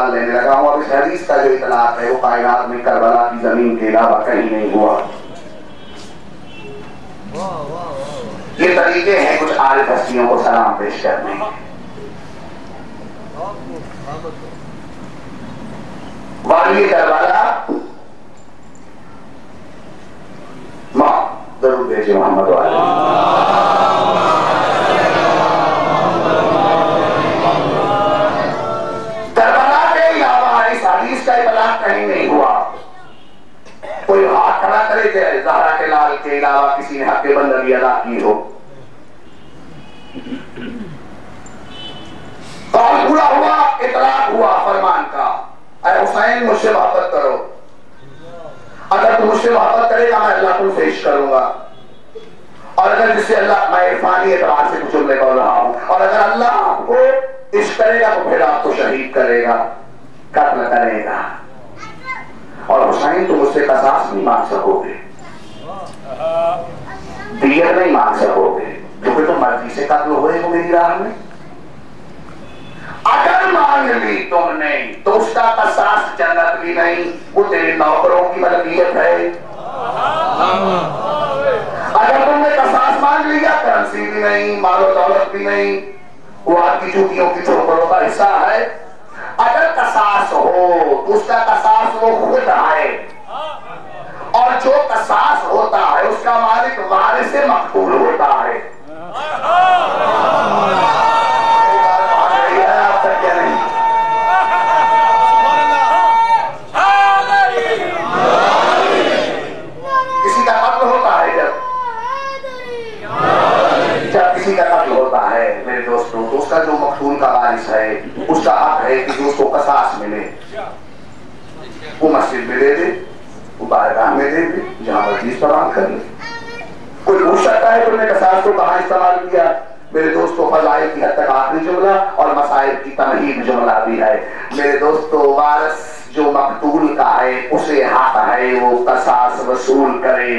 سوال لینے لگا ہوں. اب اس حدیث کا جو اطلاق ہے وہ کائنات میں کربلا کی زمین کے علاوہ کہیں نہیں ہوا. یہ طریقے ہیں کچھ عارف ہستیوں کو سلام پیش کرنے کے. والی کربلا ضرور بھیجے محمد والی. کربلا کے علاوہ اس حدیث کا اطلاق کہیں نہیں ہوا. کوئی ہاتھ کھڑا کرے کہ زہرا کے لال کے علاوہ کسی نے حق بندگی ادا کی ہو. قول پورا ہوا، اطلاق ہوا فرمان کا، اے حسین مجھ سے محبت کرو. اگر تم مجھ سے محبت کرے گا میں اللہ کو پیش کروں گا. اور اگر جس سے اللہ، میں عرفانی اعتبار سے کچھ جملے بول رہا ہوں، اور اگر اللہ آپ کو عشق کرے گا تو پھر آپ کو شہید کرے گا، قتل کرے گا. اور حسین تم مجھ سے قصاص نہیں مانگ سکو گے، دیت نہیں مانگ سکو گے، کیونکہ تم مرضی سے قتل ہوئے ہو میری راہ میں. اگر مانگ لی تم نے تو اس کا قصاص جنت بھی نہیں، وہ تیرے نوکروں کی ملکیت ہے. اگر تم نے قصاص مانگ لیا کرنسی بھی نہیں، مال و دولت بھی نہیں، وہ آپ کی چوٹیوں کی چوکڑوں کا حصہ ہے. اگر قصاص ہو تو اس کا قصاص وہ خود آئے، اور جو قصاص ہوتا ہے اس کا مالک وارث مقتول ہوتا ہے. اس کا جو مقتول کا وارث ہے اس کا حق ہے کہ جو اس کو قصاص ملے وہ مسجد میں دے دے، وہ بارگاہ میں دے دے، جہاں مرضی استعمال کر لے. کوئی پوچھ سکتا ہے تم نے قصاص کو کہاں استعمال کیا؟ میرے دوستو فضائل کی حد تک آخری جملہ اور مسائل کی تمہید جملہ بھی ہے. میرے دوستو وارث جو مقتول کا ہے اسے حق ہے وہ قصاص وصول کرے.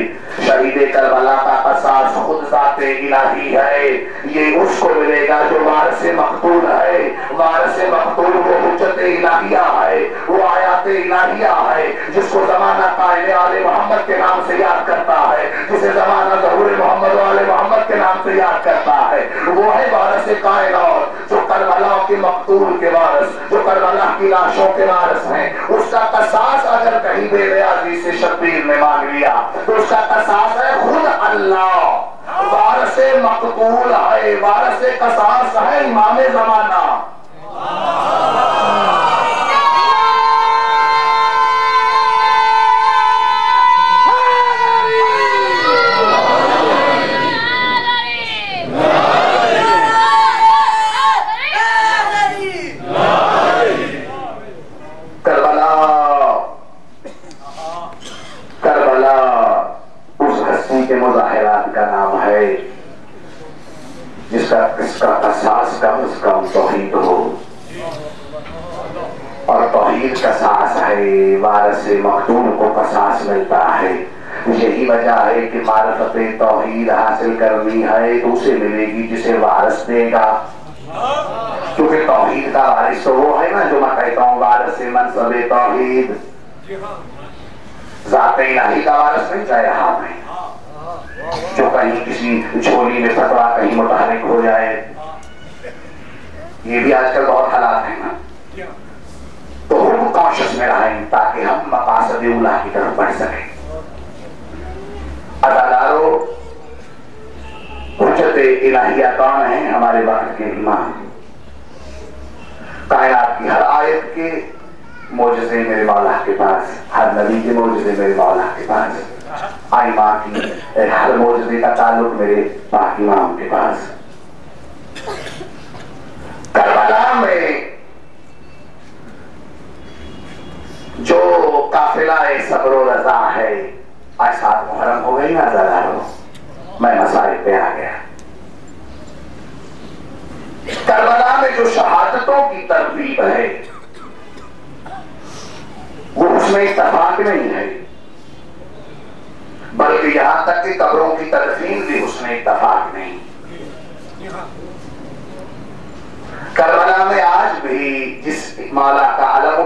شہید کربلا کا قصاص خود ذات الہی ہے، یہ اس کو ملے گا جو وارث مقتول ہے. وارث مقتول وہ حجت الہیہ ہے، وہ آیات الہیہ ہے جس کو زمانہ قائم آل محمد کے نام سے یاد کرتا ہے، جسے زمانہ ظہور محمد آل محمد کے نام سے یاد کرتا ہے. وہ ہے وارث کائنات جو کربلا کے مقتول کے وارث، جو کربلا کی لاشوں کے وارث ہیں. اس کا قصاص اگر کہیں بے نیازی سے شبیر نے مانگ لیا تو اس کا قصاص ہے خود اللہ. وارث مقتول ہے، وارث قصاص ہے امام زمانہ. اس کا قصاص کم از کم توحید ہو، اور توحید قصاص ہے. وارث مقتول کو قصاص ملتا ہے. یہی وجہ ہے کہ معرفت توحید حاصل کرنی ہے تو اسے ملے گی جسے وارث دے گا، کیونکہ توحید کا وارث تو وہ ہے نا جو میں کہتا ہوں وارث منصب توحید. ذات الہی کا وارث نہیں چاہے رہا میں جو کہیں کسی جھولی میں فتوا کہیں متحرک ہو جائے. یہ بھی آج کل بہت حالات ہیں نا. تو ہم کانشس میں رہیں تاکہ ہم مقاصد اولیٰ کی طرف بڑھ سکیں. عدالارو حجت الہیہ کون ہیں؟ ہمارے وقت کے امام. کائنات کی ہر آیت کے معجزے میرے مولا کے پاس، ہر نبی کے معجزے میرے مولا کے پاس، آئمہ کی ہر معجزے کا تعلق میرے پاک امام کے پاس. کربلا میں جو قافلہ صبر و رضا ہے، آج 7 محرم ہو گئی نا عزیزانو، میں مسائل پہ آ گیا. کربلا میں جو شہادتوں کی ترتیب ہے وہ اس میں اتفاق نہیں ہے، بلکہ یہاں تک کہ قبروں کی تدفین بھی اس میں اتفاق نہیں. کربلا میں آج بھی جس مولا کا علم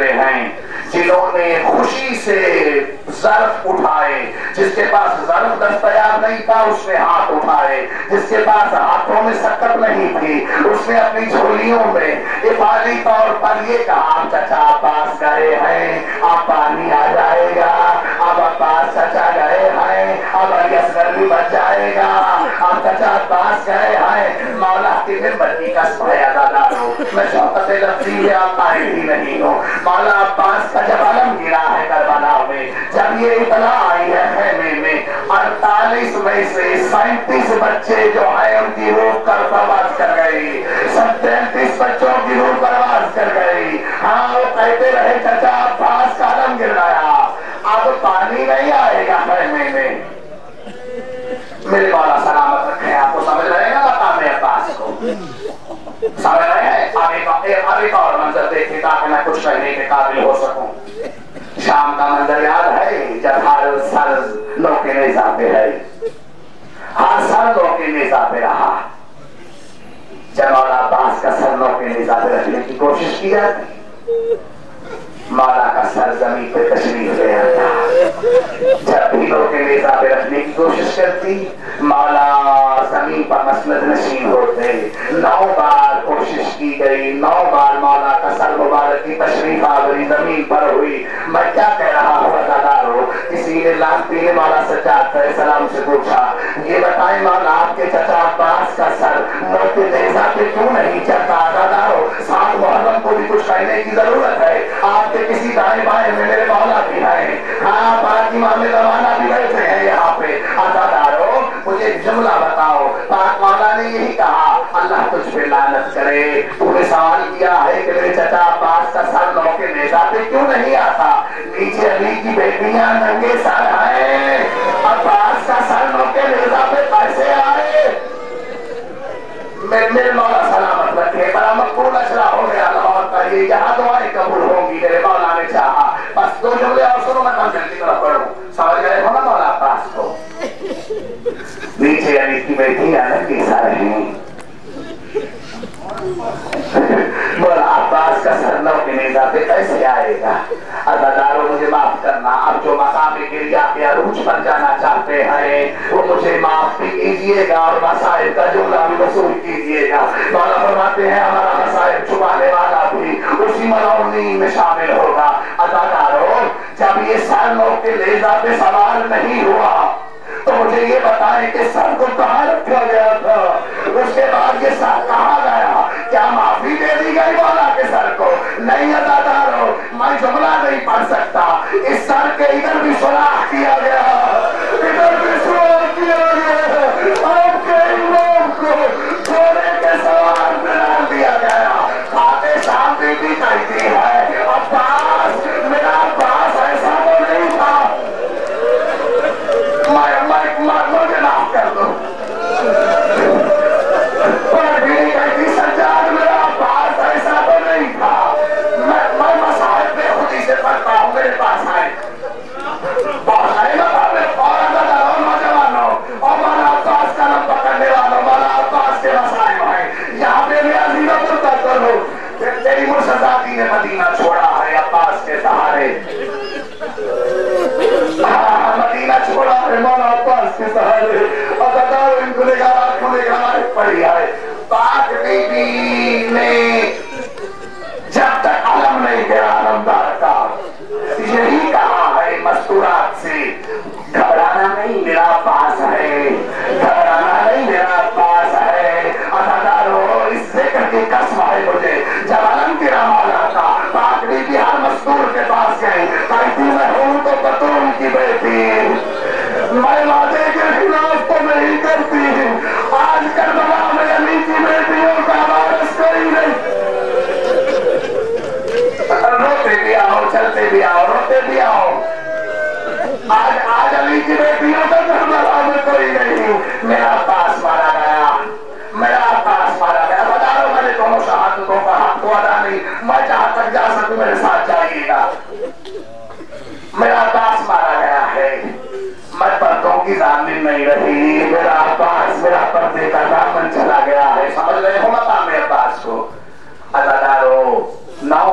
دوسرے ہیں جنہوں نے خوشی سے ظرف اٹھائے. جس کے پاس ظرف دستیاب نہیں تھا اس نے ہاتھ اٹھائے. جس کے پاس ہاتھوں میں شکر نہیں تھی اس نے اپنی جھولیوں میں افادی طور پر یہ کہا چچا عباس گئے ہیں اب پانی آ جائے گا. اب عباس چچا گئے ہیں اب علی اصغر بھی بچ جائے گا. اب چچا عباس گئے ہیں مولا کی نعمت کی قسم ہے ادادارو میں شوقت لفظی میں قائل ہی نہیں ہوں. مولا عباس کا جب علم گرا ہے کربلا میں, جب یہ اطلاع آئی ہے خیمے میں 48 میں سے 37 بچے جو ہیں ان کی روح کر پرواز کر گئی, 37 بچوں کی روح پرواز کر گئی. ہاں وہ کہتے رہے چچا عباس کا علم گر گیا اب پانی نہیں آئے گا خیمے میں. میرے مولا سلامت رکھیں آپ کو سمجھ رہے ہیں نا مقام عباس کو سمجھ رہے ہیں. اب ایک اور منظر دیکھیں تاکہ میں کچھ کہنے کے قابل ہو سکوں. شام کا منظر یاد ہے جب ہر سر لو کے نیزہ پہ ہے, ہر سر لو کے نیزہ پہ رہا. جب مولا عباس کا سر لو کے نیزہ پہ رکھنے کی کوشش کی جاتی مولا کا سر زمین پہ تشریف لے آتا. جب بھی لو کے نیزہ پہ رکھنے کی کوشش کرتی مولا زمین پر مسند نشین ہوتے. 9 بار کوشش کی گئی, 9 بار مولا کا سر مبارک کی تشریف آوری زمین پر ہوئی. میں کیا کہہ رہا ہوں ادادارو, کسی نے لانتی نے مولا سجاد علیہ السلام سے پوچھا یہ بتائیں مولا آپ کے چچا عباس کا سر لو کے نیزہ پہ کیوں نہیں چڑھتا. ادادارو 7 محرم کو بھی کچھ کہنے کی ضرورت ہے. آپ کے کسی دائیں بائیں میں میرے مولا بھی ہیں. ہاں پاک امام زمانہ بھی بیٹھے ہیں یہاں پہ. ادادارو مجھے ایک جملہ بتاؤ, پاک مولا نے یہی کہا اللہ تجھ پہ لعنت کرے تو نے سوال کیا ہے کہ میرے چچا عباس کا سر لو کے نیزہ پہ کیوں نہیں آتا. نیچے علی کی بیٹیاں ننگے سر ہیں, عباس کا سر لو کے نیزہ پہ کیسے آئے. میرے مولا سلامت رکھے. بڑا مقبول اشرا ہو گیا لاہور کا یہ, یہاں دعائیں قبول ہوں گی میرے مولا نے چاہا. بس 2 جملے اور سنو میں منزل کی طرف بڑھوں. سمجھ گئے ہو نا مولا عباس کو. نیچے علی کی بیٹیاں ننگے سر ہیں, مولا عباس کا سر لو کے نیزہ پہ کیسے آئے گا. ادادارو مجھے معاف کرنا, اب جو مقام گریہ کے عروج پر جانا چاہتے ہیں وہ مجھے معاف بھی کیجئے گا اور مسائل کا جملہ بھی وصول کیجئے گا. مولا فرماتے ہیں ہمارا مسائل چھپانے والا بھی اسی ملعونین میں شامل ہوگا. ادادارو جب یہ سر لو کے نیزہ پہ سوال نہیں ہوا تو مجھے یہ بتائیں کہ سر کو کہاں رکھا گیا تھا, اس کے بعد یہ سر کہاں گیا. کیا معافی دے دی گئی مولا کے سر کو. نہیں ادادارو میں جملہ نہیں پڑھ سکتا. اس سر کے ادھر بھی سراخ کیا گیا, ادھر بھی سراخ کیا گیا. آپ کے امام کو گھوڑے کے سوار میں ڈال دیا گیا. خاتِ شام بی بی کہتی ہے عباس میرا عباس ایسا تو نہیں تھا. مجھے معاف کر دو. پر بھی کہتی سجاد میرا عباس ایسا تو نہیں تھا. میں مسائل پہ خودی سے پڑھتا ہوں, میرے پاس آئے بہت آئے گا میں فوراً اداروں نوجوانوں اور مولا عباس کا نم پکڑنے والوں مولا عباس کے مسائل ہیں. یہاں پہ میں عزیزہ پرتا کروں تیری مرشدزادی نے مدینہ چھوڑا ہے عباس کے سہارے. مدینہ چھوڑا ہے مولا عباس کے سہارے. اور بتاؤ ان کو نگاہ پڑی ہے. پاک بی بی نے جب تک علم نہیں گیا علمدار کا یہی کہا ہے مستورات سے گھبرانا نہیں میرا عباس ہے, گھبرانا نہیں میرا عباس ہے. ادادارو اس ذکر کی قسم ہے مجھے جب علم گرا مولا کا پاک بی بی ہر مستور کے پاس گئی کہتی میں ہوں تو بطول کی بیٹی, میں وعدے کے خلاف تو نہیں کرتی. آج کربلا میں علی کی بیٹیوں کا وارث کوئی نہیں. روتے بھی آؤ چلتے بھی آؤ روتے بھی آؤ. آج علی کی بیٹیوں کا کربلا میں کوئی نہیں. میرا عباس مارا گیا, میرا عباس مارا گیا. بتا رہا ہوں میں نے دونوں شہادتوں کا حق کو ادا نہیں. میں جہاں تک جا سکوں میرے ساتھ جائیے گا. میرا عباس مارا گیا ہے, میں پردوں کی ضامن نہیں رہی. میرا عباس میرا پردے کا دامن چلا گیا ہے. سمجھ رہے ہو مقام عباس کو. ادادارو 9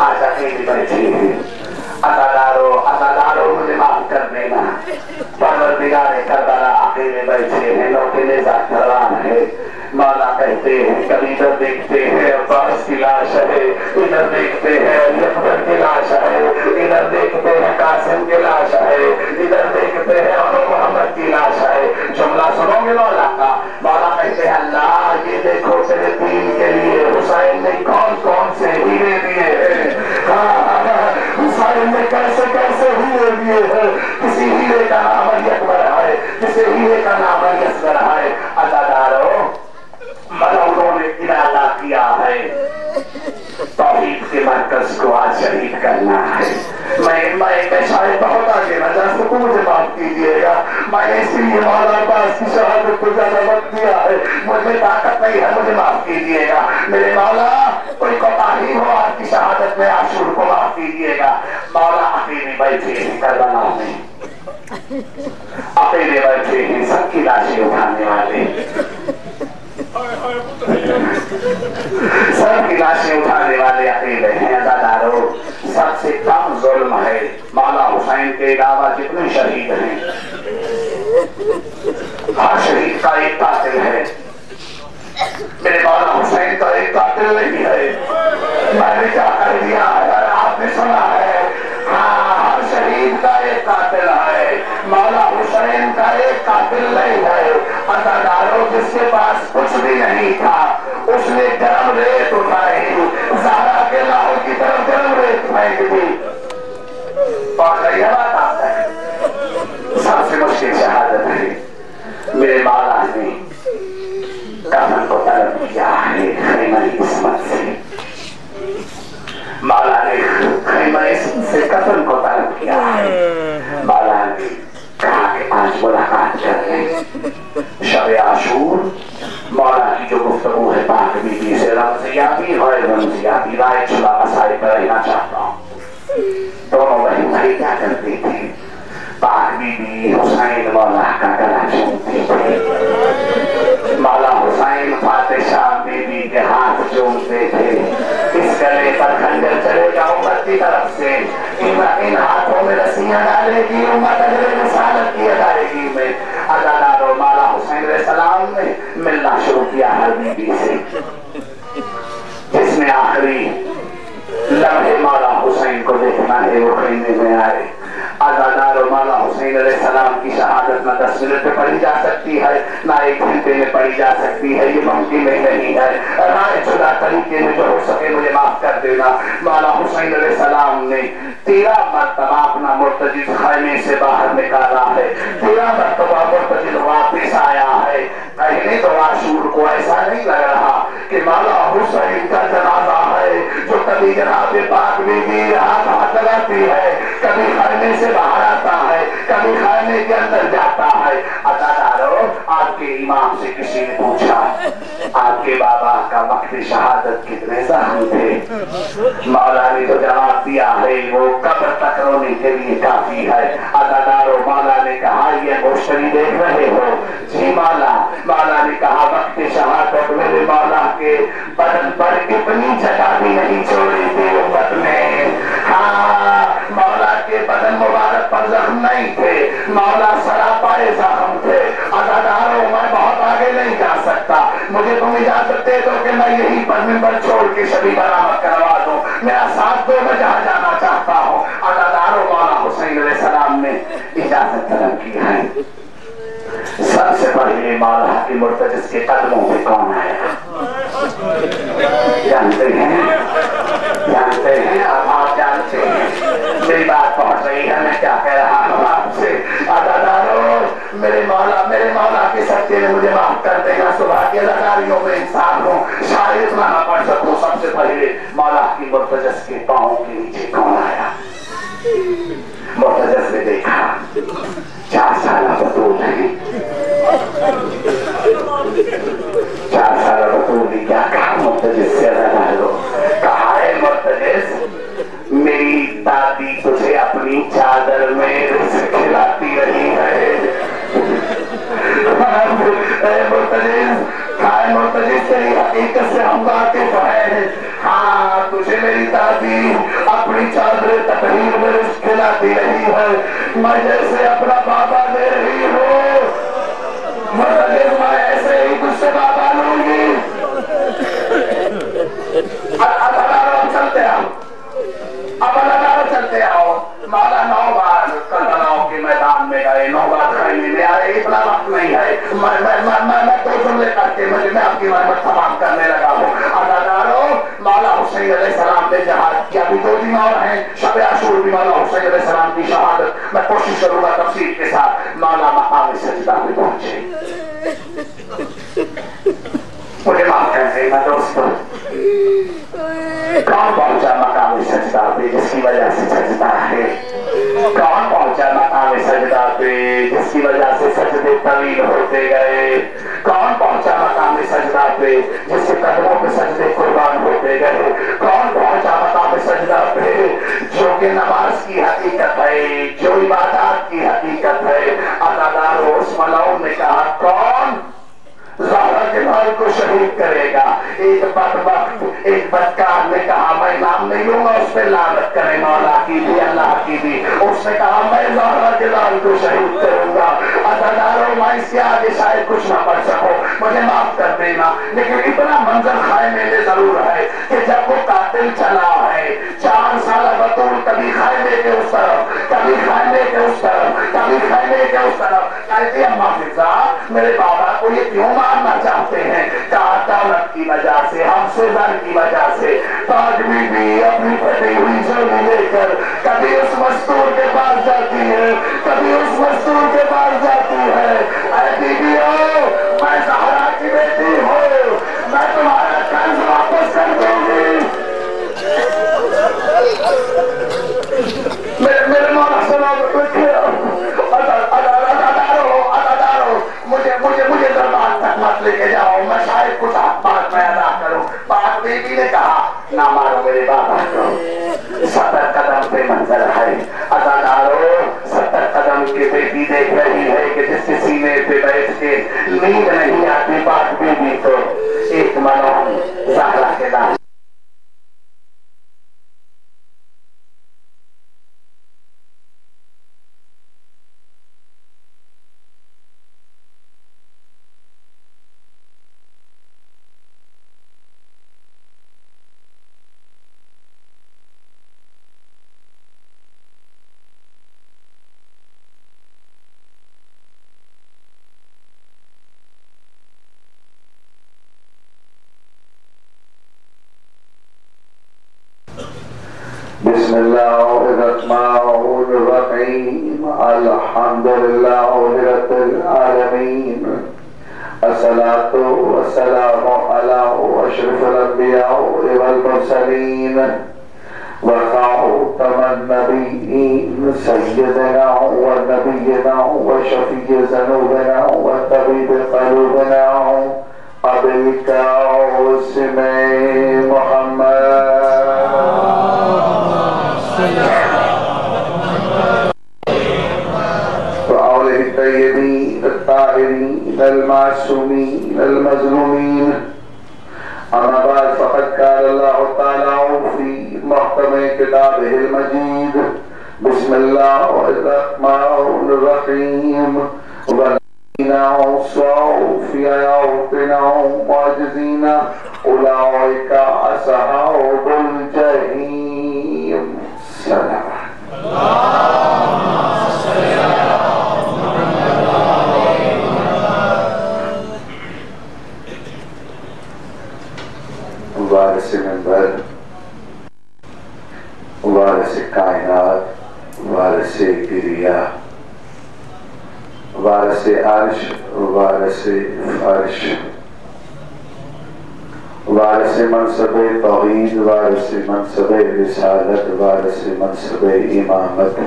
آج اکیلے بیٹھے ہیں. عطادارو مجھے معاف کر دینا. پروردگار کربلا اکیلے بیٹھے ہیں, لوٹے نظر کروان ہے. مولا کہتے ہیں کبھی ادھر دیکھتے ہیں عباس کی لاش ہے, ادھر دیکھتے ہیں یقبر کی لاش ہے, ادھر دیکھتے ہیں قاسم کی لاش ہے, ادھر دیکھتے ہیں انو محمد کی لاش ہے. جملہ سنو گے مولا کا. مولا کہتے ہیں اللہ یہ دیکھو تیرے دین کے لیے حسین نے کون کون سے ہیرے دیے ہیں. حسین نے کیسے کیسے ہیرے دیے ہیں. کسی ہیرے کا نام علی اکبر ہے, کسی ہیرے کا نام علی اصغر ہے. عطادارو انہوں نے ارادہ کیا ہے توحید کے مرکز کو آج شہید کرنا ہے. میں شاید بہت آگے نہ جا سکوں, مجھے معاف کیجیے گا. میں نے اسی لیے مولا عباس کی شہادت کو زیادہ وقت دیا ہے. مجھ میں طاقت نہیں ہے, مجھے معاف کیجیے گا. میرے مولا کوئی کوتاہی ہو آپ کی شہادت میں عاشور کو معاف کیجیے گا. مولا اکیلے بیٹھے ہیں کربلا میں, اکیلے بیٹھے ہیں سب کی لاشیں اٹھانے والے, سب کی لاشیں اٹھانے والے اکیلے ہیں. عزادارو سب سے کم ظلم ہے مولا حسین کے علاوہ جتنے شہید ہیں, ہر شہید کا ایک قاتل ہے. میرے مولا حسین کا ایک قاتل نہیں ہے. میں نے کیا کر دیا ہے آپ نے سنا ہے. ہاں ہر شہید کا ایک قاتل ہے, مولا حسین کا ایک قاتل نہیں ہے. عزادارو جس کے پاس کچھ بھی نہیں تھا اس نے گرم ریت اٹھائی, زہرا کے لاہور کی طرف گرم ریت پھینک دی. اور رہی ہے بات آپ ہے سب سے مشکل شہادت ہے. میرے مولا نے کفن کو طلب کیا ہے خیمہ عصمت سے. مولا نے خیمہ عصمت سے کفن کو طلب کیا ہے. مولا نے کہا کہ آج ملاقات کر لیں. شب عاشور مولا کی جو گفتگو ہے پاک بی بی سے رمزیابی غیر رمزیابی رائے چلا مسائل پر رہنا چاہتا ہوں. دونوں بہن بھائی کیا کرتے تھے. پاک بی بی حسین مولا کا گلا چومتے تھے. مولا حسین فاتح شاہ بی بی کے ہاتھ چومتے تھے. اس گلے پر خنجر چلے گا امت کی طرف سے, ان ہاتھوں میں رسیاں ڈالے گی امت اجر رسالت کی ادائیگی میں. عزادارو مولا حسین علیہ السلام نے ملنا شروع کیا ہر بی بی سے, جس نے آخری لمحے مولا حسین کو دیکھنا ہے وہ خیمے میں آئے. عزادارو مولا حسین علیہ السلام کی شہادت نہ 10 منٹ میں پڑھی جا سکتی ہے نہ 1 گھنٹے میں پڑھی جا سکتی ہے, یہ ممکن نہیں ہے. رائے چلا طریقے میں جو ہو سکے مجھے معاف کر دینا. مولا حسین علیہ السلام نے 13 مرتبہ اپنا مرتجز خیمے سے باہر نکالا ہے, 13 مرتبہ مرتجز واپس آیا ہے. کہنے تو عاشور کو ایسا نہیں لگ رہا کہ مولا حسین کا جنازہ ہے جو کبھی جناب پاک بی بی ہاتھ لگاتی ہے, کبھی خیمے سے باہر آتا ہے, کبھی خیمے کے اندر جاتا ہے. عزادارو آپ کے امام سے کسی نے پوچھا آپ کے بابا کا وقت شہادت کتنے زخم تھے. مولا نے تو جواب دیا ہے وہ قبر تک رونے کے لیے کافی ہے. عزادارو مولا نے کہا یہ گوشتری دیکھ رہے ہو. جی مولا. مولا نے کہا وقت شہادت میرے مولا کے بدن پر اتنی جگہ بھی نہیں چھوڑی تھی امت نے. ہاں مولا کے بدن مبارک پر زخم نہیں تھے, مولا سراپائے زخم تھے. عزادارو میں بہت آگے نہیں جا سکتا, مجھے تم اجازت دے دو کہ میں یہی پر منبر چھوڑ کے شبی برآمد کروا دوں. میرا ساتھ دو, میں جہاں جانا چاہتا ہوں. عزادارو مولا حسین علیہ السلام نے اجازت طلب کی ہے. سب سے پہلے مولا کے مرتجز کے قدموں پہ کون آیا جانتے ہیں؟ جانتے ہیں آپ جانتے ہیں. میری بات پہنچ رہی ہے, میں کیا کہہ رہا ہوں آپ سے. عزادارو میرے مولا کے سچے نے مجھے معاف کر دینا. صبح کے لگاریوں میں انسان ہوں, شاید اتنا نہ پڑھ سکوں. سب سے پہلے مولا کی مرتجز کے پاؤں کے نیچے کون آیا. مرتجز نے دیکھا 4 سالہ بطول ہیں. 4 سالہ بطول نے کیا کہا مرتجز سے. عزادارو کہا ہے مرتجز میری دادی تجھے اپنی چادر میں رزق کھلاتی رہی ہے. مرتجز تیری حقیقت سے ہم واقف ہیں. ہاں تجھے میری دادی ہے میں جیسے اپنا بابا دے رہی ہوں مطلب میں ایسے ہی تجھ سے بابا لوں گی اب چلتے آؤ اب چلتے آؤ مولا 9 بار کربلاؤں کے میدان میں گئے 9 بار خیمے میں آئے اتنا وقت نہیں ہے میں 2 جملے کر کے میں آپ کی محمد تمام کرنے لگا ہوں عزادارو مولا حسین علیہ السلام نے جہاد کیا بھی 2 دن اور ہیں شب عاشور بھی مولا حسین علیہ السلام کی شہادت میں کوشش کروں گا تفصیل کے ساتھ مولا مقام سجدہ میں پہنچے مجھے معاف کر دے میں دوستوں کون پہنچا مقام سجدہ پہ جس کی وجہ سے سجدہ ہے کون پہنچا مقام سجدہ پہ جس کی وجہ سے سجدے طویل ہوتے گئے کون پہنچا مقام سجدہ پہ جس کے قدموں پہ سجدے قربان ہوتے گئے کون پہنچا مقام سجدہ پہ جو کہ نماز کی حقیقت ہے جو عبادات کی حقیقت ہے عزادار اس ملعون نے کہا کون زہرا کے بھائی کو شہید کرے گا ایک بدبخت ایک بدکار نے کہا میں نام نہیں لوں گا اس پہ لعنت کرے مولا کی بھی اللہ کی بھی اس نے کہا میں زہرا کے لال کو شہید کروں گا عزاداروں میں اس کے آگے شاید کچھ نہ پڑھ سکوں مجھے معاف کر دینا لیکن اتنا منظر خیمے میں ضرور ہے کہ جب وہ قاتل چلا ہے 4 سالہ بطول کبھی خیمے کے اس طرف کبھی خیمے کے اس طرف کبھی خیمے کے اس طرف کہتی اماں فضا میرے بابا کو یہ کیوں مارنا چاہتے ہیں کہا دولت کی وجہ سے ہم سے زر کی وجہ سے تاج بی بی اپنی پھٹی ہوئی جولی لے کر کبھی اس مستور کے پاس جاتی ہے کبھی اس مستور کے پاس جاتی ہے اے بی بی او میں زہرا کی بیٹی ہوں میں تمہارا قرض واپس کر دوں گی میرے مولا سلام مجھے دربار تک مت لے کے جاؤ میں شاید کچھ بات میں ادا کروں بات بی بی نے کہا نہ مارو میرے بابا کو 70 قدم پہ منظر ہے عزادارو 70 قدم کی بیٹی دیکھ رہی ہے کہ جس کے سینے پہ بیٹھ کے نیند نہیں آتی بات بی بی کو ایک ملعون زہرا کے لال بسم اللہ الرحمن الرحیم الحمدللہ رب العالمین الصلاة والسلام علی اشرف الانبیاء والمرسلین وخاتم النبیین سیدنا ونبینا وشفیع ذنوبنا وطبیب قلوبنا ابو القاسم محمد وآله الطيبين الطاهرين المعصومين المظلومين أما بعد فقد قال الله تعالى في محكم كتابه المجيد بسم الله الرحمن الرحيم والذين عصوا في آياتنا معجزين أولئك أصحاب الجحيم سلام وارث منبر وارث کائنات وارث گریہ وارث عرش وارث فرش وارث منصب توحید وارث منصب رسالت وارث منصب امامت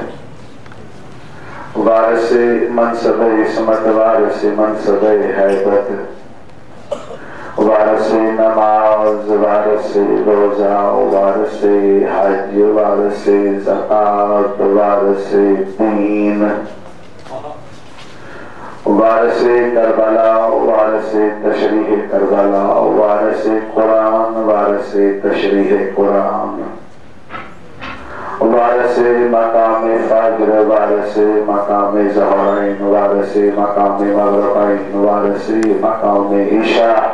وارث منصب عصمت وارث منصب حیبت وارث نماز وارث روزہ وارث حج وارث زکات وارث دین وارث کربلا وارث تشریح کربلا وارث قرآن وارث تشریح قرآن وارث مقام فجر وارث مقام ظہرین وارث مقام مغربین وارث مقام عشاء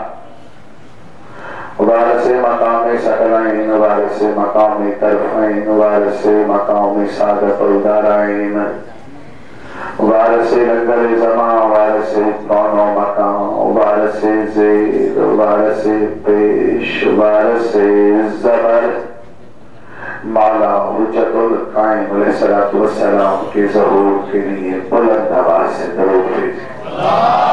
وارث مقام ثقلین وارث مقام طرفین وارث مقام سعادت الدارین وارث لنگر زمان وارث کون و مقام وارث زید وارث پیش وارث زبر مولا حجت القائم علیہ السلام کے ظہور کے لیے بلند آواز سے درود بھیجیں.